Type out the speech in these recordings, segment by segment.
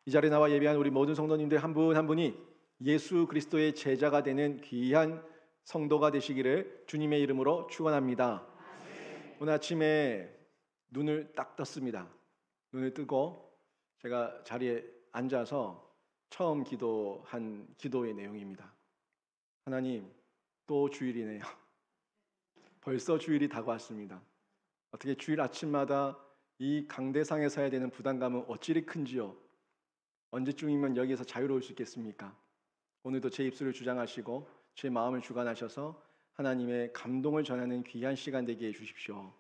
이 자리에 나와 예배한 우리 모든 성도님들 한 분 한 분이 예수 그리스도의 제자가 되는 귀한 성도가 되시기를 주님의 이름으로 축원합니다. 오늘 아침에 눈을 딱 떴습니다. 눈을 뜨고 제가 자리에 앉아서 처음 기도한 기도의 내용입니다. 하나님, 또 주일이네요. 벌써 주일이 다가왔습니다. 어떻게 주일 아침마다 이 강대상에 서야 되는 부담감은 어찌리 큰지요. 언제쯤이면 여기에서 자유로울 수 있겠습니까? 오늘도 제 입술을 주장하시고 제 마음을 주관하셔서 하나님의 감동을 전하는 귀한 시간 되게 해 주십시오.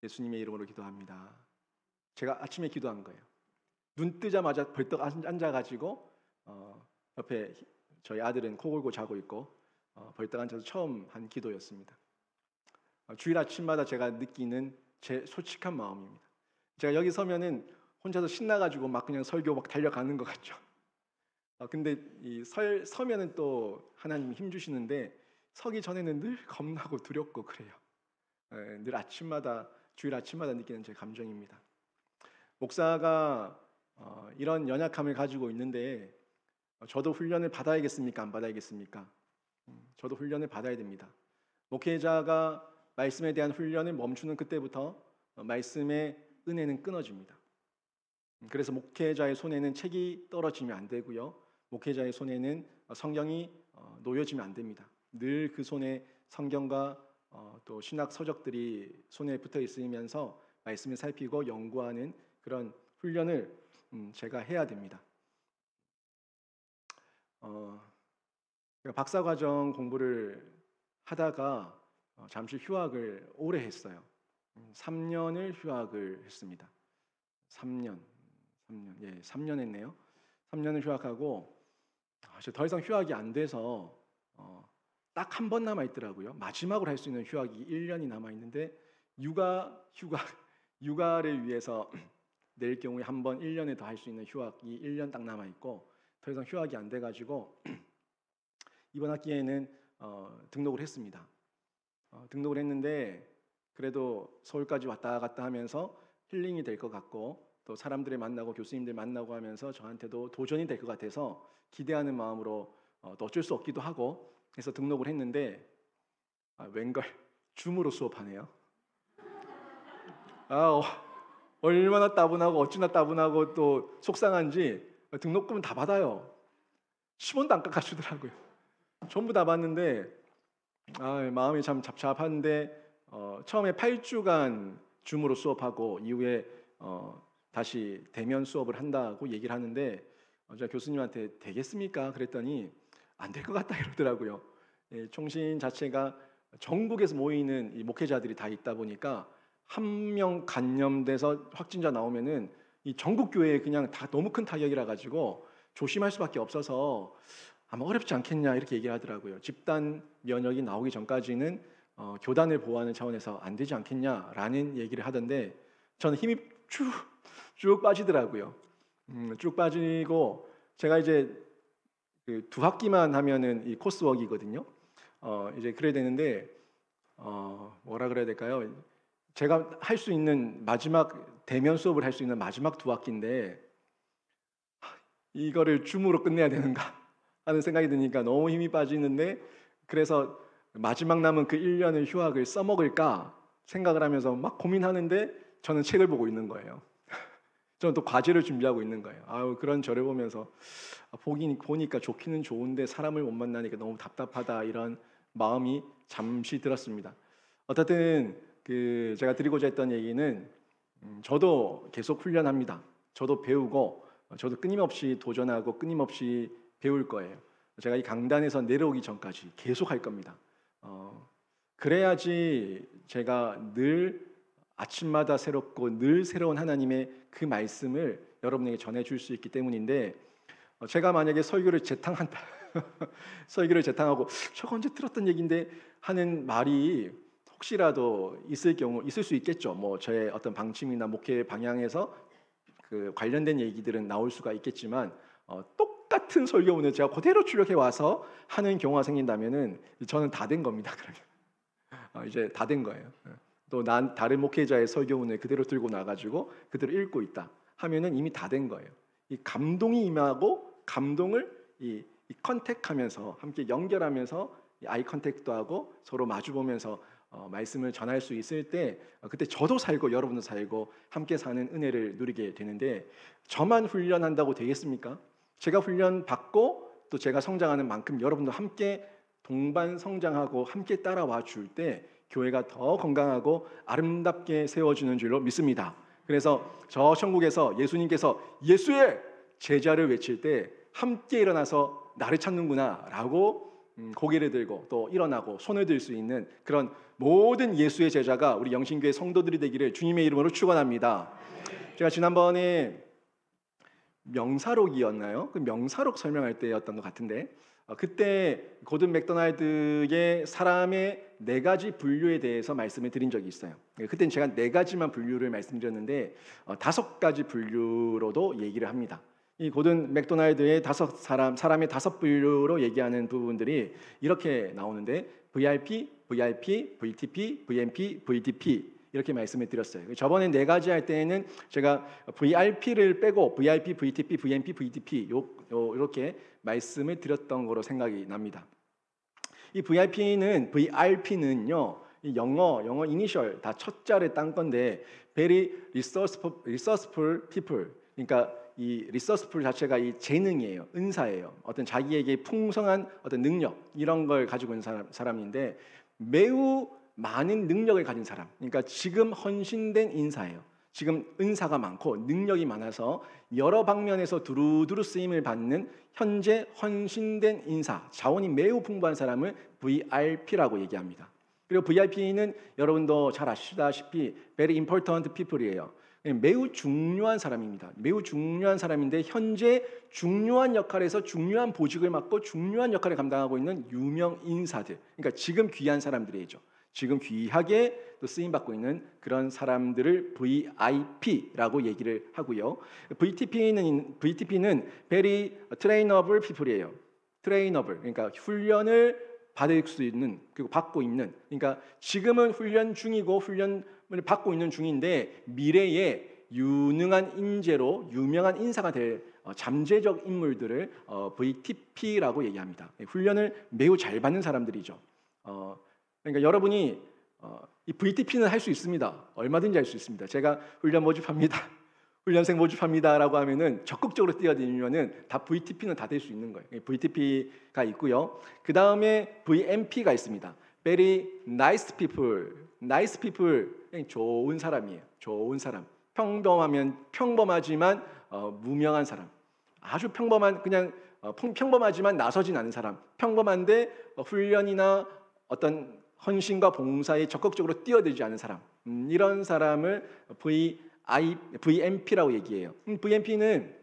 예수님의 이름으로 기도합니다. 제가 아침에 기도한 거예요. 눈 뜨자마자 벌떡 앉아가지고 옆에 저희 아들은 코 골고 자고 있고 벌떡 앉아서 처음 한 기도였습니다. 주일 아침마다 제가 느끼는 제 솔직한 마음입니다. 제가 여기 서면은 혼자서 신나가지고 막 그냥 설교 막 달려가는 것 같죠. 근데 서면은 또 하나님이 힘 주시는데 서기 전에는 늘 겁나고 두렵고 그래요. 늘 아침마다 주일 아침마다 느끼는 제 감정입니다. 목사가 이런 연약함을 가지고 있는데 저도 훈련을 받아야겠습니까? 안 받아야겠습니까? 저도 훈련을 받아야 됩니다. 목회자가 말씀에 대한 훈련을 멈추는 그때부터 말씀의 은혜는 끊어집니다. 그래서 목회자의 손에는 책이 떨어지면 안 되고요. 목회자의 손에는 성경이 놓여지면 안 됩니다. 늘 그 손에 성경과 또 신학 서적들이 손에 붙어 있으면서 말씀을 살피고 연구하는 그런 훈련을 제가 해야 됩니다. 박사과정 공부를 하다가 잠시 휴학을 오래 했어요. 3년을 휴학을 했습니다. 3년 했네요. 3년을 휴학하고 더 이상 휴학이 안 돼서 딱 한 번 남아 있더라고요. 마지막으로 할 수 있는 휴학이 1년이 남아 있는데 육아를 위해서 낼 경우에 한 번 1년에 더 할 수 있는 휴학이 1년 딱 남아 있고 더 이상 휴학이 안 돼가지고 이번 학기에는 등록을 했습니다. 등록을 했는데 그래도 서울까지 왔다 갔다 하면서 힐링이 될 것 같고 또 사람들을 만나고 교수님들 만나고 하면서 저한테도 도전이 될 것 같아서 기대하는 마음으로 또 어쩔 수 없기도 하고 해서 등록을 했는데 웬걸 줌으로 수업하네요. 얼마나 따분하고 어찌나 따분하고 또 속상한지 등록금은 다 받아요. 10원도 안 깎아주더라고요. 전부 다 받는데 마음이 참 잡잡한데 처음에 8주간 줌으로 수업하고 이후에 다시 대면 수업을 한다고 얘기를 하는데 제가 교수님한테 되겠습니까? 그랬더니 안 될 것 같다 이러더라고요. 총신 자체가 전국에서 모이는 이 목회자들이 다 있다 보니까 한 명 감염돼서 확진자 나오면은 이 전국 교회에 그냥 다 너무 큰 타격이라 가지고 조심할 수밖에 없어서 아마 어렵지 않겠냐 이렇게 얘기를 하더라고요. 집단 면역이 나오기 전까지는 교단을 보호하는 차원에서 안 되지 않겠냐라는 얘기를 하던데 저는 힘이 쭉 빠지더라고요. 쭉 빠지고 제가 이제 그 2학기만 하면은 이 코스웍이거든요. 이제 그래야 되는데 뭐라 그래야 될까요? 제가 할 수 있는 마지막 대면 수업을 할 수 있는 마지막 2학기인데 이거를 줌으로 끝내야 되는가 하는 생각이 드니까 너무 힘이 빠지는데 그래서 마지막 남은 그 1년의 휴학을 써먹을까 생각을 하면서 막 고민하는데 저는 책을 보고 있는 거예요. 저는 또 과제를 준비하고 있는 거예요. 그런 저를 보면서 보니까 좋기는 좋은데 사람을 못 만나니까 너무 답답하다 이런 마음이 잠시 들었습니다. 어쨌든 제가 드리고자 했던 얘기는 저도 계속 훈련합니다. 저도 배우고 저도 끊임없이 도전하고 끊임없이 배울 거예요. 제가 이 강단에서 내려오기 전까지 계속 할 겁니다. 그래야지 제가 늘 아침마다 새롭고 늘 새로운 하나님의 그 말씀을 여러분에게 전해줄 수 있기 때문인데 제가 만약에 설교를 재탕한다 설교를 재탕하고 저거 언제 들었던 얘기인데 하는 말이 혹시라도 있을 수 있겠죠. 뭐 저의 어떤 방침이나 목회 방향에서 그 관련된 얘기들은 나올 수가 있겠지만 똑같은 설교문을 제가 그대로 출력해 와서 하는 경우가 생긴다면은 저는 다 된 겁니다. 그러면 이제 다 된 거예요. 또 다른 목회자의 설교문을 그대로 들고 나가지고 그대로 읽고 있다 하면은 이미 다 된 거예요. 이 감동이 임하고 감동을 이 컨택하면서 함께 연결하면서 이 아이 컨택도 하고 서로 마주 보면서 말씀을 전할 수 있을 때 그때 저도 살고 여러분도 살고 함께 사는 은혜를 누리게 되는데 저만 훈련한다고 되겠습니까? 제가 훈련 받고 또 제가 성장하는 만큼 여러분도 함께 동반 성장하고 함께 따라와 줄 때 교회가 더 건강하고 아름답게 세워주는 줄로 믿습니다. 그래서 저 천국에서 예수님께서 예수의 제자를 외칠 때 함께 일어나서 나를 찾는구나 라고 고개를 들고 또 일어나고 손을 들 수 있는 그런 모든 예수의 제자가 우리 영신교회 성도들이 되기를 주님의 이름으로 축원합니다. 제가 지난번에 명사록이었나요? 그 명사록 설명할 때였던 것 같은데 그때 고든 맥도날드의 사람의 4가지 분류에 대해서 말씀을 드린 적이 있어요. 그때는 제가 4가지만 분류를 말씀드렸는데 5가지 분류로도 얘기를 합니다. 이 고든 맥도날드의 사람의 5분류로 얘기하는 부분들이 이렇게 나오는데 VIP, VIP, VTP, VMP, VDP 이렇게 말씀을 드렸어요. 저번에 4가지 할 때에는 제가 VRP를 빼고 VIP, VTP, VMP, VDP 이렇게 말씀을 드렸던 거로 생각이 납니다. 이 VRP는요, 이 영어 이니셜 다 첫 자를 딴 건데 very resourceful people. 그러니까 이 resourceful 자체가 이 재능이에요, 은사예요. 어떤 자기에게 풍성한 어떤 능력 이런 걸 가지고 있는 사람인데 매우 많은 능력을 가진 사람. 그러니까 지금 헌신된 인사예요. 지금 은사가 많고 능력이 많아서 여러 방면에서 두루두루 쓰임을 받는 현재 헌신된 인사, 자원이 매우 풍부한 사람을 VRP라고 얘기합니다. 그리고 VIP는 여러분도 잘 아시다시피 very important people이에요. 매우 중요한 사람입니다. 매우 중요한 사람인데 현재 중요한 역할에서 중요한 보직을 맡고 중요한 역할을 감당하고 있는 유명 인사들. 그러니까 지금 귀한 사람들이죠. 지금 귀하게 또 쓰임 받고 있는 그런 사람들을 VIP라고 얘기를 하고요. VTP는 very trainable people이에요. trainable. 그러니까 훈련을 받을 수 있는 그리고 받고 있는. 그러니까 지금은 훈련 중이고 훈련을 받고 있는 중인데 미래에 유능한 인재로 유명한 인사가 될 잠재적 인물들을 VTP라고 얘기합니다. 훈련을 매우 잘 받는 사람들이죠. 그러니까 여러분이 이 VTP는 할 수 있습니다. 얼마든지 할 수 있습니다. 제가 훈련 모집합니다. 훈련생 모집합니다라고 하면은 적극적으로 뛰어들면은 다 VTP는 다 될 수 있는 거예요. VTP가 있고요. 그 다음에 VMP가 있습니다. Very nice people. Nice people, 좋은 사람이에요. 좋은 사람. 평범하지만 무명한 사람. 아주 평범한 그냥 평범하지만 나서진 않은 사람. 평범한데 훈련이나 어떤 헌신과 봉사에 적극적으로 뛰어들지 않은 사람. 이런 사람을 VMP라고 얘기해요. VMP는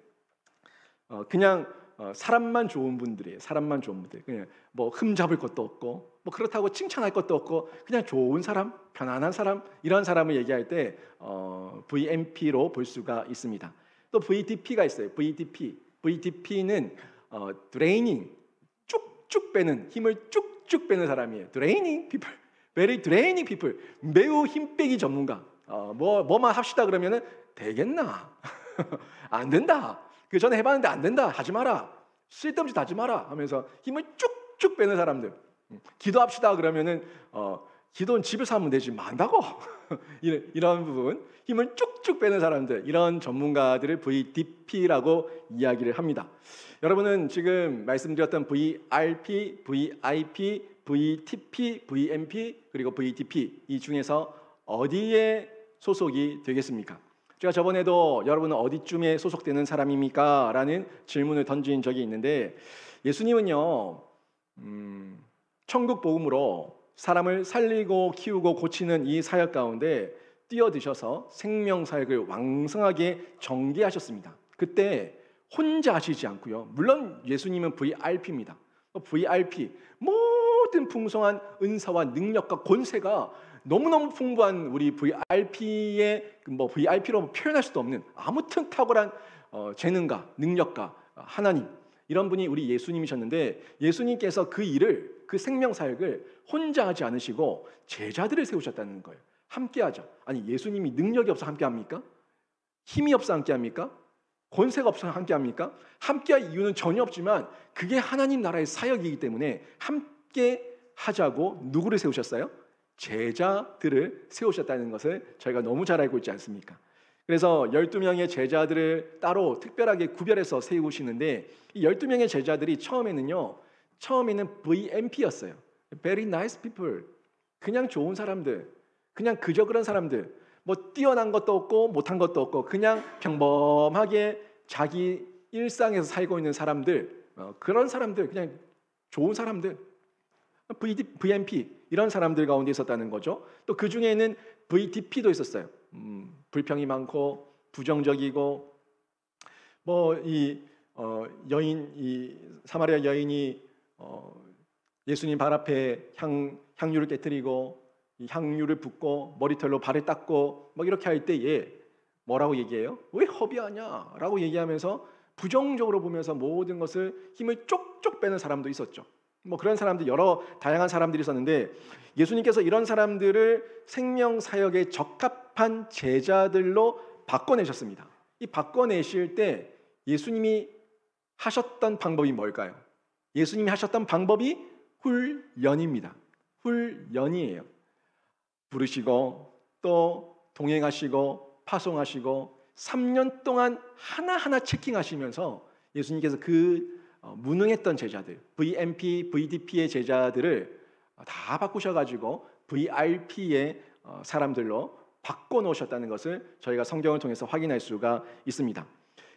그냥 사람만 좋은 분들이에요. 사람만 좋은 분들. 그냥 뭐 흠잡을 것도 없고 뭐 그렇다고 칭찬할 것도 없고 그냥 좋은 사람, 편안한 사람 이런 사람을 얘기할 때 VMP로 볼 수가 있습니다. 또 VDP가 있어요. VDP는 드레이닝 쭉쭉 빼는 힘을 쭉쭉 빼는 사람이에요. 드레이닝 people, very draining people. 매우 힘 빼기 전문가. 뭐만 합시다 그러면은 되겠나? 안 된다. 그 전에 해봤는데 안 된다. 하지 마라. 쓸데없이 하지 마라. 하면서 힘을 쭉쭉 빼는 사람들. 기도합시다 그러면은 기도는 집에서 하면 되지 만다고. 이런 부분 힘을 쭉쭉 빼는 사람들. 이런 전문가들을 VDP라고 이야기를 합니다. 여러분은 지금 말씀드렸던 VRP, VIP, VTP, VMP 그리고 VDP 이 중에서 어디에 소속이 되겠습니까? 제가 저번에도 여러분은 어디쯤에 소속되는 사람입니까? 라는 질문을 던진 적이 있는데 예수님은요 천국 복음으로 사람을 살리고 키우고 고치는 이 사역 가운데 뛰어드셔서 생명사역을 왕성하게 전개하셨습니다. 그때 혼자 하시지 않고요. 물론 예수님은 VRP입니다. VRP 모든 풍성한 은사와 능력과 권세가 너무너무 풍부한 우리 VRP의 VRP로 표현할 수도 없는 아무튼 탁월한 재능과 능력과 하나님 이런 분이 우리 예수님이셨는데 예수님께서 그 일을 그 생명사역을 혼자 하지 않으시고 제자들을 세우셨다는 거예요. 함께하자. 아니 예수님이 능력이 없어 함께합니까? 힘이 없어 함께합니까? 권세가 없으면 함께합니까? 함께할 이유는 전혀 없지만 그게 하나님 나라의 사역이기 때문에 함께 하자고 누구를 세우셨어요? 제자들을 세우셨다는 것을 저희가 너무 잘 알고 있지 않습니까? 그래서 12명의 제자들을 따로 특별하게 구별해서 세우시는데 이 12명의 제자들이 처음에는 VMP였어요. Very nice people. 그냥 좋은 사람들, 그냥 그저 그런 사람들, 뭐 뛰어난 것도 없고 못한 것도 없고 그냥 평범하게 자기 일상에서 살고 있는 사람들, 그런 사람들, 그냥 좋은 사람들, VMP 이런 사람들 가운데 있었다는 거죠. 또 그 중에는 VDP도 있었어요. 불평이 많고 부정적이고 뭐 이 여인, 이 사마리아 여인이 예수님 발 앞에 향유를 깨뜨리고 이 향유를 붓고 머리털로 발을 닦고 막 이렇게 할 때에 뭐라고 얘기해요? 왜 허비하냐? 라고 얘기하면서 부정적으로 보면서 모든 것을 힘을 쪽쪽 빼는 사람도 있었죠. 뭐 그런 사람들, 여러 다양한 사람들이 있었는데 예수님께서 이런 사람들을 생명사역에 적합한 제자들로 바꿔내셨습니다. 이 바꿔내실 때 예수님이 하셨던 방법이 뭘까요? 예수님이 하셨던 방법이 훈련입니다. 훈련이에요. 부르시고 또 동행하시고 파송하시고 3년 동안 하나하나 체킹하시면서 예수님께서 그 무능했던 제자들, VMP, VDP의 제자들을 다 바꾸셔가지고 VRP의 사람들로 바꿔놓으셨다는 것을 저희가 성경을 통해서 확인할 수가 있습니다.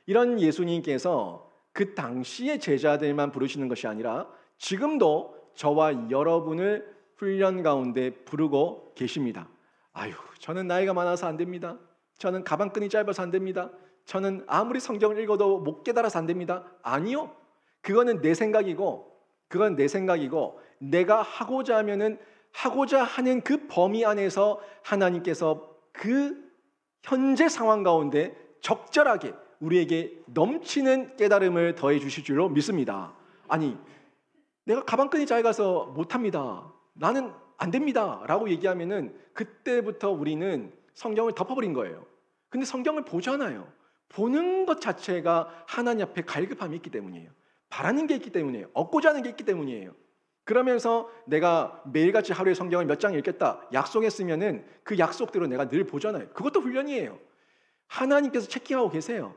이런 예수님께서 그 당시의 제자들만 부르시는 것이 아니라 지금도 저와 여러분을 훈련 가운데 부르고 계십니다. 아유, 저는 나이가 많아서 안 됩니다. 저는 가방끈이 짧아서 안 됩니다. 저는 아무리 성경을 읽어도 못 깨달아서 안 됩니다. 아니요. 그건 내 생각이고 내가 하고자 하면은 하고자 하는 그 범위 안에서 하나님께서 그 현재 상황 가운데 적절하게 우리에게 넘치는 깨달음을 더해 주실 줄로 믿습니다. 아니, 내가 가방끈이 짧아서 못합니다. 나는 안 됩니다. 라고 얘기하면은 그때부터 우리는 성경을 덮어버린 거예요. 근데 성경을 보잖아요. 보는 것 자체가 하나님 앞에 갈급함이 있기 때문이에요. 바라는 게 있기 때문이에요. 얻고자 하는 게 있기 때문이에요. 그러면서 내가 매일같이 하루에 성경을 몇 장 읽겠다 약속했으면은 그 약속대로 내가 늘 보잖아요. 그것도 훈련이에요. 하나님께서 체킹하고 계세요.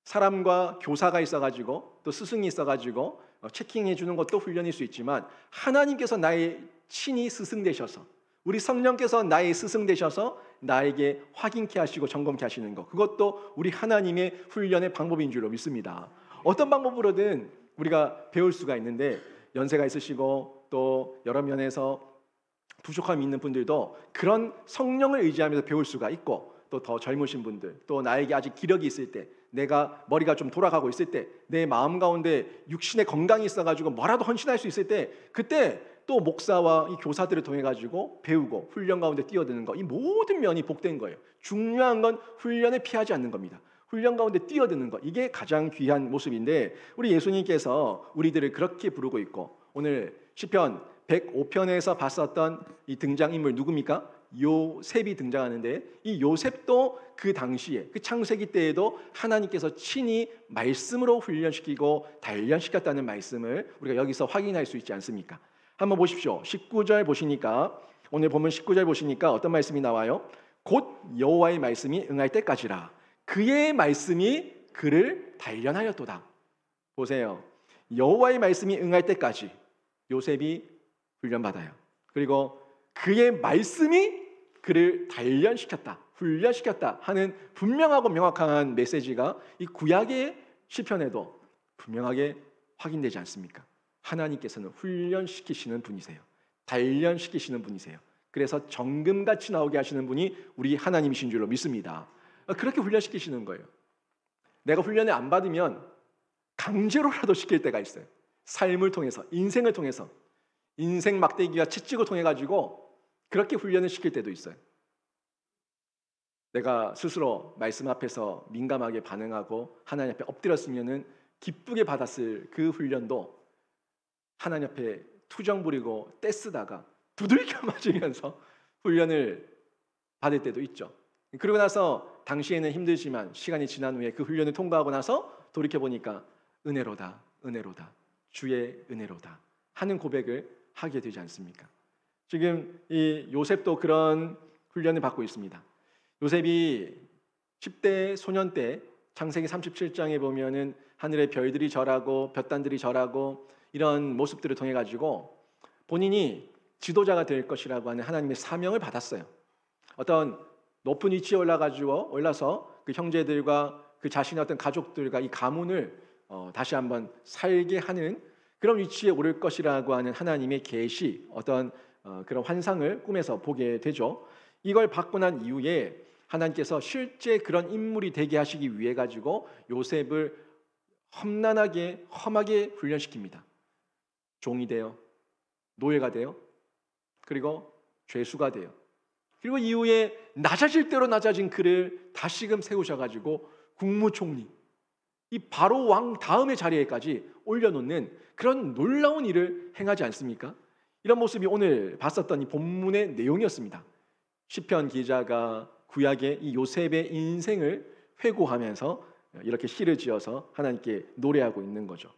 사람과 교사가 있어가지고 또 스승이 있어가지고 체킹해 주는 것도 훈련일 수 있지만 하나님께서 나의 친히 스승 되셔서 우리 성령께서 나의 스승 되셔서 나에게 확인케 하시고 점검케 하시는 것, 그것도 우리 하나님의 훈련의 방법인 줄로 믿습니다. 어떤 방법으로든 우리가 배울 수가 있는데 연세가 있으시고 또 여러 면에서 부족함이 있는 분들도 그런 성령을 의지하면서 배울 수가 있고 또 더 젊으신 분들, 또 나에게 아직 기력이 있을 때, 내가 머리가 좀 돌아가고 있을 때, 내 마음 가운데 육신의 건강이 있어가지고 뭐라도 헌신할 수 있을 때, 그때 또 목사와 이 교사들을 통해 가지고 배우고 훈련 가운데 뛰어드는 거, 이 모든 면이 복된 거예요. 중요한 건 훈련을 피하지 않는 겁니다. 훈련 가운데 뛰어드는 것, 이게 가장 귀한 모습인데 우리 예수님께서 우리들을 그렇게 부르고 있고, 오늘 시편 105편에서 봤었던 이 등장인물 누굽니까? 요셉이 등장하는데 이 요셉도 그 당시에 그 창세기 때에도 하나님께서 친히 말씀으로 훈련시키고 단련시켰다는 말씀을 우리가 여기서 확인할 수 있지 않습니까? 한번 보십시오. 19절 보시니까, 오늘 보면 19절 보시니까 어떤 말씀이 나와요? 곧 여호와의 말씀이 응할 때까지라 그의 말씀이 그를 단련하였도다. 보세요. 여호와의 말씀이 응할 때까지 요셉이 훈련받아요. 그리고 그의 말씀이 그를 단련시켰다, 훈련시켰다 하는 분명하고 명확한 메시지가 이 구약의 시편에도 분명하게 확인되지 않습니까? 하나님께서는 훈련시키시는 분이세요. 단련시키시는 분이세요. 그래서 정금같이 나오게 하시는 분이 우리 하나님이신 줄로 믿습니다. 그렇게 훈련시키시는 거예요. 내가 훈련을 안 받으면 강제로라도 시킬 때가 있어요. 삶을 통해서, 인생을 통해서, 인생 막대기와 채찍을 통해 가지고 그렇게 훈련을 시킬 때도 있어요. 내가 스스로 말씀 앞에서 민감하게 반응하고 하나님 앞에 엎드렸으면은 기쁘게 받았을 그 훈련도 하나님 앞에 투정 부리고 떼쓰다가 두들겨 맞으면서 훈련을 받을 때도 있죠. 그러고 나서 당시에는 힘들지만 시간이 지난 후에 그 훈련을 통과하고 나서 돌이켜보니까 은혜로다, 은혜로다, 주의 은혜로다 하는 고백을 하게 되지 않습니까? 지금 이 요셉도 그런 훈련을 받고 있습니다. 요셉이 10대 소년 때 창세기 37장에 보면은 하늘의 별들이 절하고 볕단들이 절하고 이런 모습들을 통해 가지고 본인이 지도자가 될 것이라고 하는 하나님의 사명을 받았어요. 어떤 높은 위치에 올라서 그 형제들과 그 자신의 어떤 가족들과 이 가문을 다시 한번 살게 하는 그런 위치에 오를 것이라고 하는 하나님의 계시, 어떤 그런 환상을 꿈에서 보게 되죠. 이걸 받고 난 이후에 하나님께서 실제 그런 인물이 되게 하시기 위해 가지고 요셉을 험난하게 험하게 훈련시킵니다. 종이 되어 노예가 되어 그리고 죄수가 되어 그리고 이후에 낮아질 대로 낮아진 그를 다시금 세우셔가지고 국무총리, 이 바로 왕 다음의 자리에까지 올려놓는 그런 놀라운 일을 행하지 않습니까? 이런 모습이 오늘 봤었던 이 본문의 내용이었습니다. 시편 기자가 구약의 이 요셉의 인생을 회고하면서 이렇게 시를 지어서 하나님께 노래하고 있는 거죠.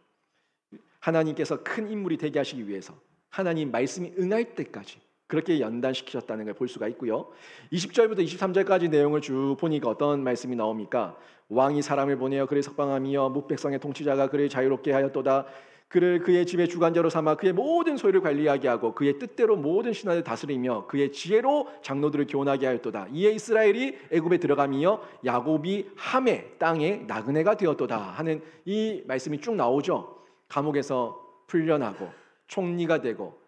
하나님께서 큰 인물이 되게 하시기 위해서 하나님 말씀이 응할 때까지 그렇게 연단시키셨다는 걸 볼 수가 있고요. 20절부터 23절까지 내용을 쭉 보니까 어떤 말씀이 나옵니까? 왕이 사람을 보내어 그를 석방하며 뭇백성의 통치자가 그를 자유롭게 하였도다. 그를 그의 집의 주관자로 삼아 그의 모든 소유를 관리하게 하고 그의 뜻대로 모든 신하를 다스리며 그의 지혜로 장로들을 교훈하게 하였도다. 이에 이스라엘이 애굽에 들어가며 야곱이 함의 땅에 나그네가 되었도다 하는 이 말씀이 쭉 나오죠. 감옥에서 풀려나고 총리가 되고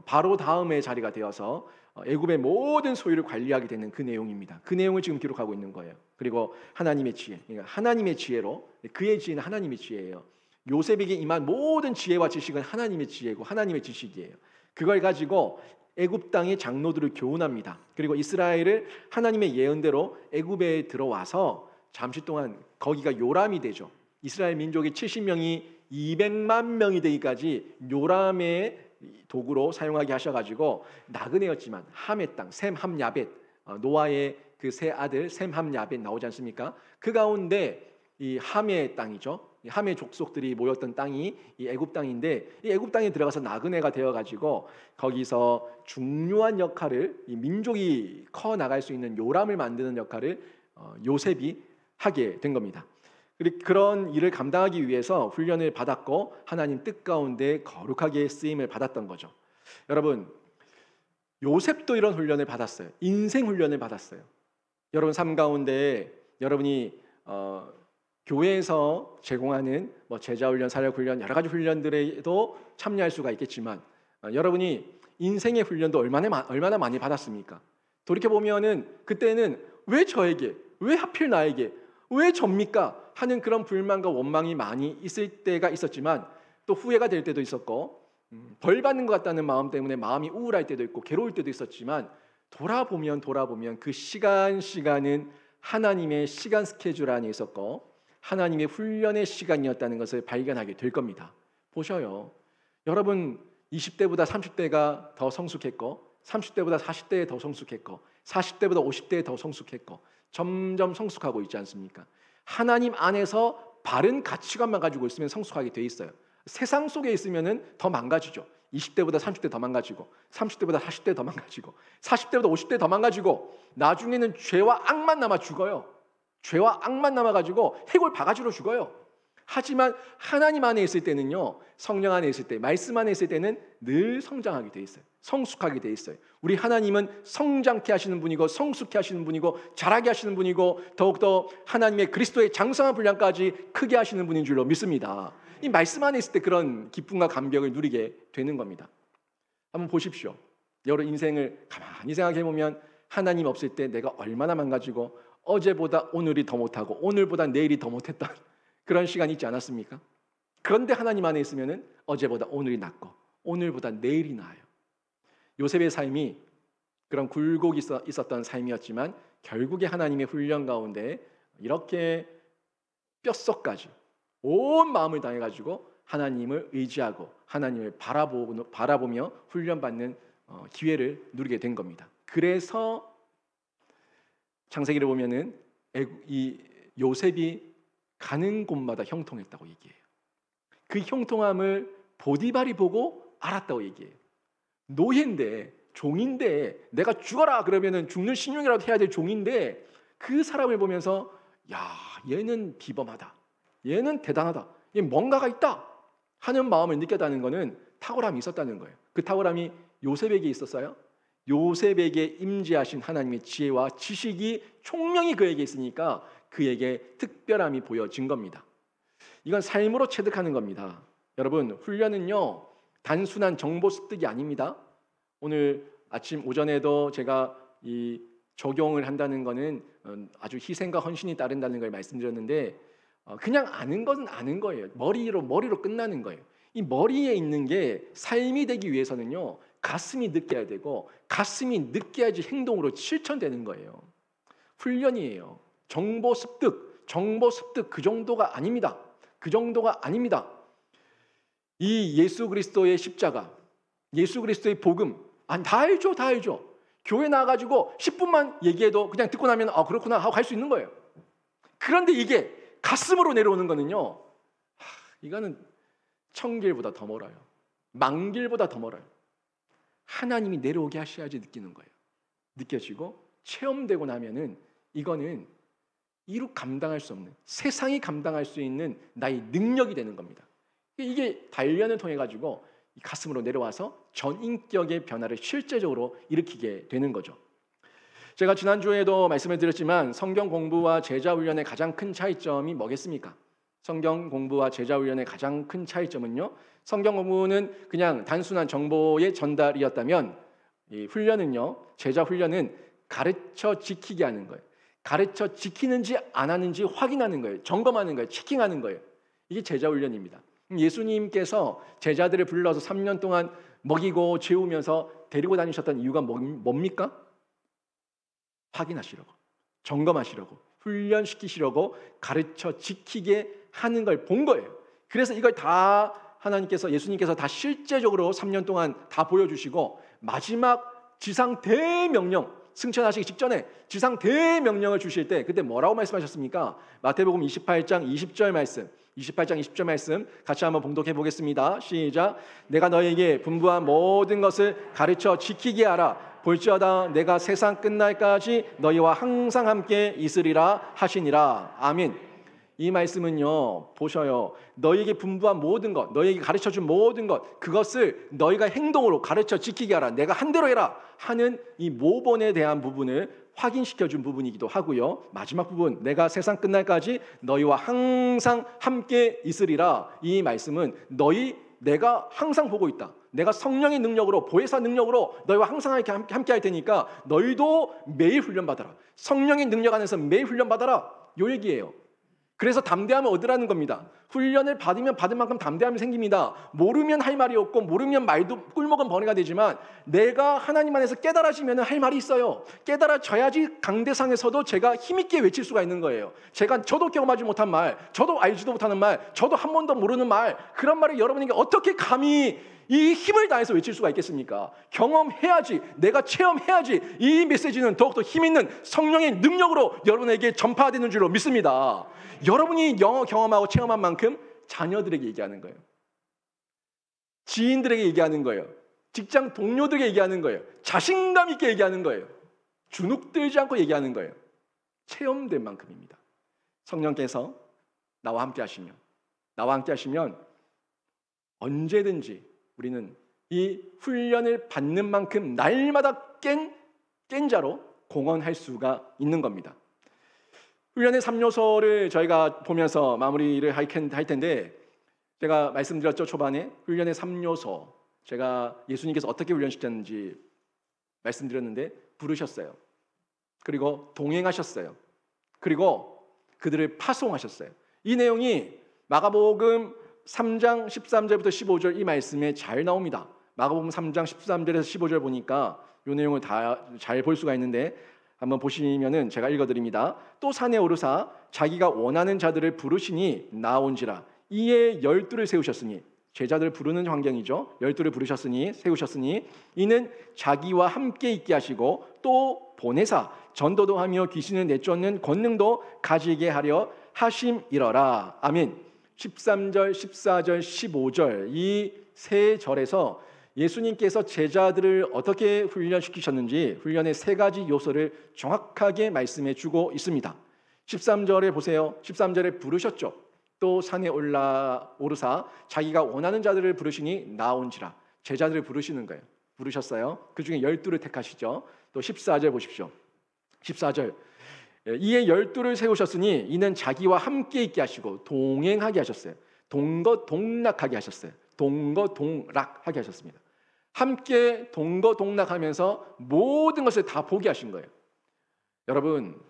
바로 다음의 자리가 되어서 애굽의 모든 소유를 관리하게 되는 그 내용입니다. 그 내용을 지금 기록하고 있는 거예요. 그리고 하나님의 지혜, 그러니까 하나님의 지혜로, 그의 지혜는 하나님의 지혜예요. 요셉에게 임한 모든 지혜와 지식은 하나님의 지혜고 하나님의 지식이에요. 그걸 가지고 애굽 땅의 장로들을 교훈합니다. 그리고 이스라엘을 하나님의 예언대로 애굽에 들어와서 잠시 동안 거기가 요람이 되죠. 이스라엘 민족이 70명이 200만 명이 되기까지 요람의 도구로 사용하게 하셔가지고 나그네였지만 함의 땅, 셈, 함, 야벳, 노아의 그 세 아들 셈, 함, 야벳 나오지 않습니까? 그 가운데 이 함의 땅이죠. 함의 족속들이 모였던 땅이 이 애굽 땅인데 이 애굽 땅에 들어가서 나그네가 되어가지고 거기서 중요한 역할을 이 민족이 커 나갈 수 있는 요람을 만드는 역할을 요셉이 하게 된 겁니다. 그런 일을 감당하기 위해서 훈련을 받았고 하나님 뜻 가운데 거룩하게 쓰임을 받았던 거죠. 여러분, 요셉도 이런 훈련을 받았어요. 인생 훈련을 받았어요. 여러분 삶 가운데 여러분이 교회에서 제공하는 제자 훈련, 사역 훈련, 여러 가지 훈련들에도 참여할 수가 있겠지만 여러분이 인생의 훈련도 얼마나 많이 받았습니까? 돌이켜 보면은 그때는 왜 저에게, 왜 하필 나에게, 왜 접니까? 하는 그런 불만과 원망이 많이 있을 때가 있었지만 또 후회가 될 때도 있었고 벌 받는 것 같다는 마음 때문에 마음이 우울할 때도 있고 괴로울 때도 있었지만 돌아보면 그 시간은 하나님의 시간 스케줄 안에 있었고 하나님의 훈련의 시간이었다는 것을 발견하게 될 겁니다. 보셔요. 여러분 20대보다 30대가 더 성숙했고 30대보다 40대에 더 성숙했고 40대보다 50대에 더 성숙했고 점점 성숙하고 있지 않습니까? 하나님 안에서 바른 가치관만 가지고 있으면 성숙하게 돼 있어요. 세상 속에 있으면 더 망가지죠. 20대보다 30대 더 망가지고 30대보다 40대 더 망가지고 40대보다 50대 더 망가지고 나중에는 죄와 악만 남아 죽어요. 죄와 악만 남아가지고 해골 바가지로 죽어요. 하지만 하나님 안에 있을 때는요, 성령 안에 있을 때, 말씀 안에 있을 때는 늘 성장하게 돼 있어요. 성숙하게 돼 있어요. 우리 하나님은 성장케 하시는 분이고 성숙케 하시는 분이고 자라게 하시는 분이고 더욱더 하나님의 그리스도의 장성한 분량까지 크게 하시는 분인 줄로 믿습니다. 이 말씀 안에 있을 때 그런 기쁨과 감격을 누리게 되는 겁니다. 한번 보십시오. 여러분 인생을 가만히 생각해 보면 하나님 없을 때 내가 얼마나 망가지고 어제보다 오늘이 더 못하고 오늘보다 내일이 더 못했던 그런 시간이 있지 않았습니까? 그런데 하나님 안에 있으면 어제보다 오늘이 낫고 오늘보다 내일이 나아요. 요셉의 삶이 그런 굴곡이 있었던 삶이었지만 결국에 하나님의 훈련 가운데 이렇게 뼛속까지 온 마음을 다해가지고 하나님을 의지하고 하나님을 바라보며 훈련받는 기회를 누리게 된 겁니다. 그래서 창세기를 보면은 이 요셉이 가는 곳마다 형통했다고 얘기해요. 그 형통함을 보디발이 보고 알았다고 얘기해요. 노예인데, 종인데, 내가 죽어라 그러면은 죽는 신용이라도 해야 될 종인데, 그 사람을 보면서 야, 얘는 비범하다, 얘는 대단하다, 얘 뭔가가 있다 하는 마음을 느꼈다는 것은 탁월함이 있었다는 거예요. 그 탁월함이 요셉에게 있었어요. 요셉에게 임재하신 하나님의 지혜와 지식이 총명이 그에게 있으니까 그에게 특별함이 보여진 겁니다. 이건 삶으로 체득하는 겁니다. 여러분, 훈련은요 단순한 정보 습득이 아닙니다. 오늘 아침 오전에도 제가 이 적용을 한다는 것은 아주 희생과 헌신이 따른다는 걸 말씀드렸는데, 그냥 아는 것은 아는 거예요. 머리로 끝나는 거예요. 이 머리에 있는 게 삶이 되기 위해서는요 가슴이 느껴야 되고, 가슴이 느껴야지 행동으로 실천되는 거예요. 훈련이에요. 정보 습득 그 정도가 아닙니다. 그 정도가 아닙니다. 이 예수 그리스도의 십자가, 예수 그리스도의 복음, 다 알죠. 교회 나와가지고 10분만 얘기해도 그냥 듣고 나면 그렇구나 하고 갈 수 있는 거예요. 그런데 이게 가슴으로 내려오는 거는요, 이거는 천길보다 더 멀어요. 만길보다 더 멀어요. 하나님이 내려오게 하셔야지 느끼는 거예요. 느껴지고 체험되고 나면은 이거는 이루 감당할 수 없는, 세상이 감당할 수 있는 나의 능력이 되는 겁니다. 이게 단련을 통해 가지고 가슴으로 내려와서 전인격의 변화를 실제적으로 일으키게 되는 거죠. 제가 지난주에도 말씀을 드렸지만 성경 공부와 제자 훈련의 가장 큰 차이점이 뭐겠습니까? 성경 공부와 제자 훈련의 가장 큰 차이점은요, 성경 공부는 그냥 단순한 정보의 전달이었다면 이 훈련은요, 제자 훈련은 가르쳐 지키게 하는 거예요. 가르쳐 지키는지 안 하는지 확인하는 거예요. 점검하는 거예요. 체킹하는 거예요. 이게 제자 훈련입니다. 예수님께서 제자들을 불러서 3년 동안 먹이고 재우면서 데리고 다니셨던 이유가 뭡니까? 확인하시려고, 점검하시려고, 훈련시키시려고 가르쳐 지키게 하는 걸 본 거예요. 그래서 이걸 다 예수님께서 다 실제적으로 3년 동안 다 보여주시고, 마지막 지상 대명령, 승천하시기 직전에 지상 대명령을 주실 때 그때 뭐라고 말씀하셨습니까? 마태복음 28장 20절 말씀 같이 한번 봉독해 보겠습니다. 시작. 내가 너에게 분부한 모든 것을 가르쳐 지키게 하라. 볼지어다 내가 세상 끝날까지 너희와 항상 함께 있으리라 하시니라. 아멘. 이 말씀은요, 보셔요. 너희에게 분부한 모든 것, 너희에게 가르쳐준 모든 것, 그것을 너희가 행동으로 가르쳐 지키게 하라. 내가 한 대로 해라 하는 이 모본에 대한 부분을 확인시켜준 부분이기도 하고요. 마지막 부분, 내가 세상 끝날까지 너희와 항상 함께 있으리라. 이 말씀은 내가 항상 보고 있다. 내가 성령의 능력으로, 보혜사 능력으로 너희와 항상 함께 할 테니까 너희도 매일 훈련받아라. 성령의 능력 안에서 매일 훈련받아라. 요 얘기예요. 그래서 담대함을 얻으라는 겁니다. 훈련을 받으면 받은 만큼 담대함이 생깁니다. 모르면 할 말이 없고, 모르면 말도 꿀먹은 번뇌가 되지만, 내가 하나님 안에서 깨달아지면 할 말이 있어요. 깨달아져야지 강대상에서도 제가 힘있게 외칠 수가 있는 거예요. 저도 경험하지 못한 말, 저도 알지도 못하는 말, 저도 한 번도 모르는 말, 그런 말을 여러분에게 어떻게 감히 이 힘을 다해서 외칠 수가 있겠습니까? 경험해야지, 내가 체험해야지 이 메시지는 더욱더 힘있는 성령의 능력으로 여러분에게 전파되는 줄로 믿습니다. 여러분이 경험하고 체험한 만큼 자녀들에게 얘기하는 거예요. 지인들에게 얘기하는 거예요. 직장 동료들에게 얘기하는 거예요. 자신감 있게 얘기하는 거예요. 주눅들지 않고 얘기하는 거예요. 체험된 만큼입니다. 성령께서 나와 함께 하시면 언제든지 우리는 이 훈련을 받는 만큼 날마다 깬 자로 공헌할 수가 있는 겁니다. 훈련의 3요소를 저희가 보면서 마무리를 할 텐데, 제가 말씀드렸죠. 초반에 훈련의 3요소, 제가 예수님께서 어떻게 훈련시켰는지 말씀드렸는데, 부르셨어요. 그리고 동행하셨어요. 그리고 그들을 파송하셨어요. 이 내용이 마가복음 3장 13절부터 15절 이 말씀에 잘 나옵니다. 마가복음 3장 13절에서 15절 보니까 이 내용을 다 잘 볼 수가 있는데, 한번 보시면은 제가 읽어드립니다. 또 산에 오르사 자기가 원하는 자들을 부르시니 나온지라. 이에 12를 세우셨으니, 제자들을 부르는 환경이죠. 12를 부르셨으니 세우셨으니 이는 자기와 함께 있게 하시고 또 보내사 전도도 하며 귀신을 내쫓는 권능도 가지게 하려 하심이러라. 아멘. 13절, 14절, 15절 이 세 절에서 예수님께서 제자들을 어떻게 훈련시키셨는지 훈련의 세 가지 요소를 정확하게 말씀해 주고 있습니다. 13절에 보세요. 13절에 부르셨죠. 또 산에 오르사 자기가 원하는 자들을 부르시니 나온지라. 제자들을 부르시는 거예요. 부르셨어요. 그 중에 12를 택하시죠. 또 14절 보십시오. 14절 이에 12를 세우셨으니 이는 자기와 함께 있게 하시고 동행하게 하셨어요. 동거동락하게 하셨어요. 동거동락하게 하셨습니다. 함께 동거동락하면서 모든 것을 다 보게 하신 거예요. 여러분,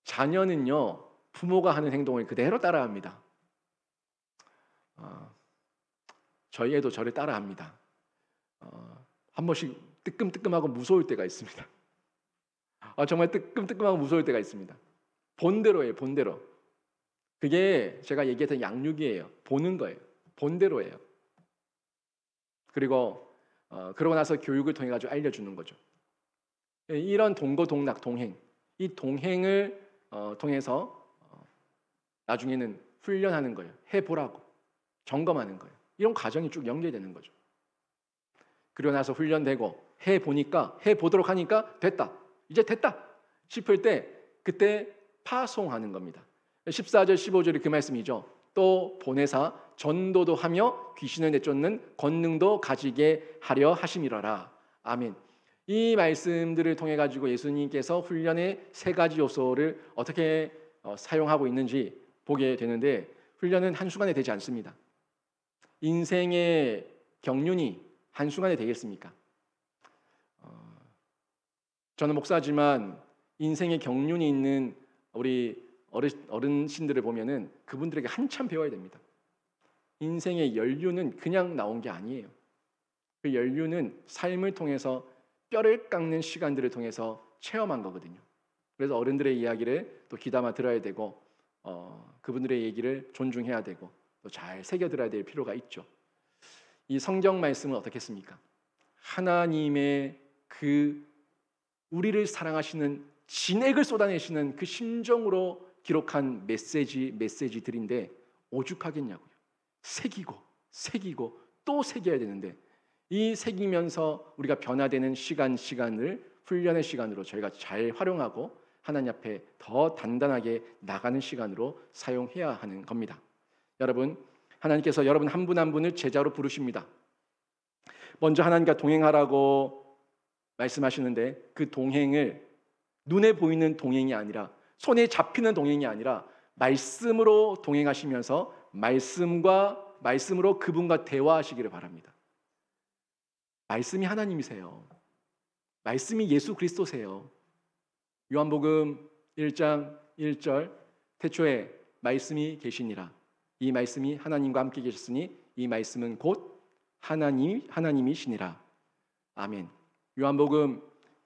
자녀는요 부모가 하는 행동을 그대로 따라합니다. 저희 애도 저를 따라합니다. 한 번씩 뜨끔뜨끔하고 무서울 때가 있습니다. 정말 뜨끔뜨끔하고 무서울 때가 있습니다. 본대로예요, 본대로. 그게 제가 얘기했던 양육이에요. 보는 거예요. 본대로예요. 그리고 그러고 나서 교육을 통해 가지고 알려주는 거죠. 이런 동거동락, 동행, 이 동행을 통해서 나중에는 훈련하는 거예요. 해보라고 점검하는 거예요. 이런 과정이 쭉 연결되는 거죠. 그러고 나서 훈련되고 해보니까 해보도록 하니까 됐다. 이제 됐다 싶을 때 그때 파송하는 겁니다. 14절 15절이 그 말씀이죠. 또 보내사 전도도 하며 귀신을 내쫓는 권능도 가지게 하려 하심이러라. 아멘. 이 말씀들을 통해 가지고 예수님께서 훈련의 세 가지 요소를 어떻게 사용하고 있는지 보게 되는데 훈련은 한순간에 되지 않습니다. 인생의 경륜이 한순간에 되겠습니까? 저는 목사지만 인생의 경륜이 있는 우리 어른신들을 보면은 그분들에게 한참 배워야 됩니다. 인생의 연륜은 그냥 나온 게 아니에요. 그 연륜은 삶을 통해서 뼈를 깎는 시간들을 통해서 체험한 거거든요. 그래서 어른들의 이야기를 또 귀담아 들어야 되고 그분들의 얘기를 존중해야 되고 또 잘 새겨 들어야 될 필요가 있죠. 이 성경 말씀은 어떻겠습니까? 하나님의 그 우리를 사랑하시는 진액을 쏟아내시는 그 심정으로 기록한 메시지들인데 오죽하겠냐고요. 새기고 또 새겨야 되는데 이 새기면서 우리가 변화되는 시간을 훈련의 시간으로 저희가 잘 활용하고 하나님 앞에 더 단단하게 나가는 시간으로 사용해야 하는 겁니다. 여러분, 하나님께서 여러분 한 분 한 분을 제자로 부르십니다. 먼저 하나님과 동행하라고 말씀하시는데 그 동행을 눈에 보이는 동행이 아니라 손에 잡히는 동행이 아니라 말씀으로 동행하시면서 말씀으로 그분과 대화하시기를 바랍니다. 말씀이 하나님이세요. 말씀이 예수 그리스도세요. 요한복음 1장 1절 태초에 말씀이 계시니라. 이 말씀이 하나님과 함께 계셨으니 이 말씀은 곧 하나님이시니라. 아멘. 요한복음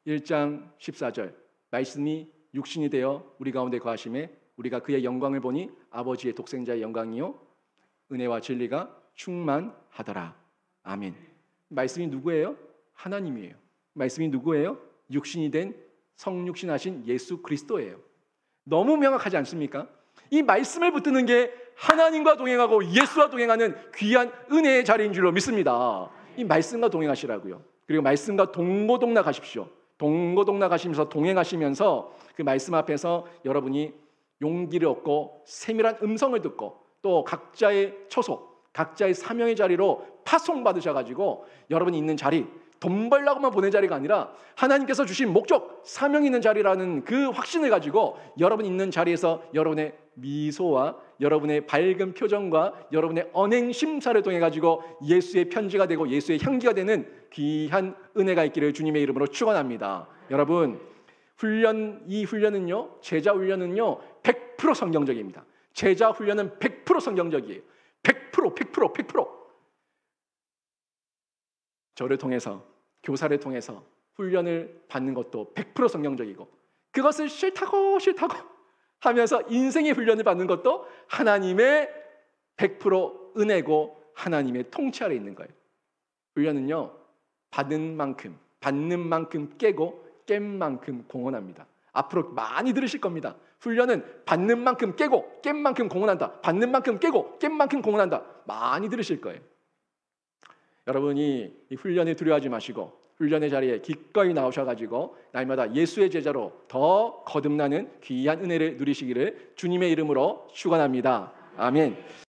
1장 14절 말씀이 육신이 되어 우리 가운데 거하심에 우리가 그의 영광을 보니 아버지의 독생자의 영광이요 은혜와 진리가 충만하더라. 아멘. 말씀이 누구예요? 하나님이에요. 말씀이 누구예요? 육신이 된 성육신하신 예수 그리스도예요. 너무 명확하지 않습니까? 이 말씀을 붙드는 게 하나님과 동행하고 예수와 동행하는 귀한 은혜의 자리인 줄로 믿습니다. 이 말씀과 동행하시라고요. 그리고 말씀과 동고동락하십시오. 동고동락하시면서 동행하시면서 그 말씀 앞에서 여러분이 용기를 얻고 세밀한 음성을 듣고 또 각자의 처소, 각자의 사명의 자리로 파송받으셔가지고 여러분이 있는 자리, 돈 벌려고만 보낸 자리가 아니라 하나님께서 주신 목적, 사명이 있는 자리라는 그 확신을 가지고 여러분이 있는 자리에서 여러분의 미소와 여러분의 밝은 표정과 여러분의 언행 심사를 통해 가지고 예수의 편지가 되고 예수의 향기가 되는 귀한 은혜가 있기를 주님의 이름으로 축원합니다. 여러분, 이 훈련은요, 제자 훈련은요 100% 성경적입니다. 제자 훈련은 100% 성경적이에요. 100%. 저를 통해서, 교사를 통해서 훈련을 받는 것도 100% 성경적이고 그것을 싫다고 하면서 인생의 훈련을 받는 것도 하나님의 100% 바로 은혜고 하나님의 통치 아래 있는 거예요. 훈련은요, 받는 만큼 깨고 깬 만큼 공헌합니다. 앞으로 많이 들으실 겁니다. 훈련은 받는 만큼 깨고 깬 만큼 공헌한다. 받는 만큼 깨고 깬 만큼 공헌한다. 많이 들으실 거예요. 여러분이 이 훈련에 두려워하지 마시고 훈련의 자리에 기꺼이 나오셔가지고 날마다 예수의 제자로 더 거듭나는 귀한 은혜를 누리시기를 주님의 이름으로 축원합니다. 아멘.